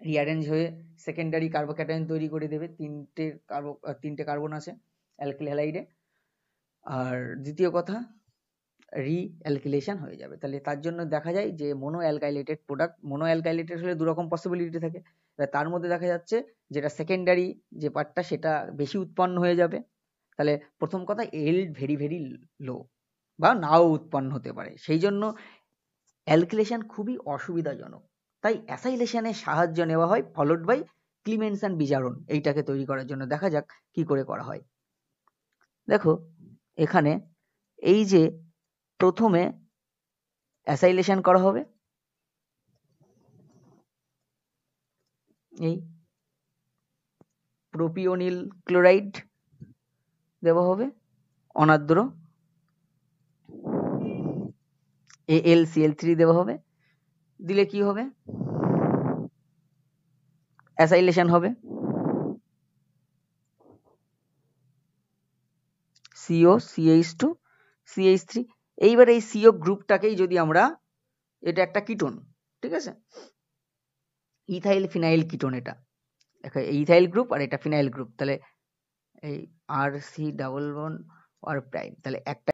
Rearrange হয়ে secondary carbocation তৈরি করে দেবে, তিনটে কার্বন আছে অ্যালকিল হ্যালাইডে। আর দ্বিতীয় কথা, রিঅ্যালকিলেশন হয়ে যাবে। তাহলে তার জন্য দেখা যায় যে মোনো অ্যালকাইলেটেড প্রোডাক্ট, মোনো অ্যালকাইলেটেড হলে দুরকম পসিবিলিটি থাকে। তার মধ্যে দেখা যাচ্ছে যেটা সেকেন্ডারি যে পার্টটা সেটা বেশি উৎপন্ন হয়ে যাবে। তাহলে প্রথম কথা yield ভেরি ভেরি লো বা নাও উৎপন্ন হতে পারে, সেই জন্য অ্যালকিলেশন খুবই অসুবিধাজনক। তাই অ্যাসাইলেশনের সাহায্য নেওয়া হয় ফলোড বাই ক্লিমেন্স অ্যান্ড বিজারন এইটাকে তৈরি করার জন্য। দেখা যাক কি করে করা হয়। দেখো এখানে এই যে প্রথমে অ্যাসাইলেশন করা হবে, এই প্রোপিওনিল ক্লোরাইড দেওয়া হবে অনার্দ্র, AlCl3 দেওয়া হবে। দিলে কি হবে? অ্যাসাইলেশন হবে, CO CH2 CH3। এইবার এই CO গ্রুপটাকেই যদি আমরা, এটা একটা কিটোন, ঠিক আছে, ইথাইল ফিনাইল কিটোন, এটা ইথাইল গ্রুপ আর এটা ফিনাইল গ্রুপ। তাহলে এই RC ডাবল বন্ড আর প্রাইম, তাহলে একটা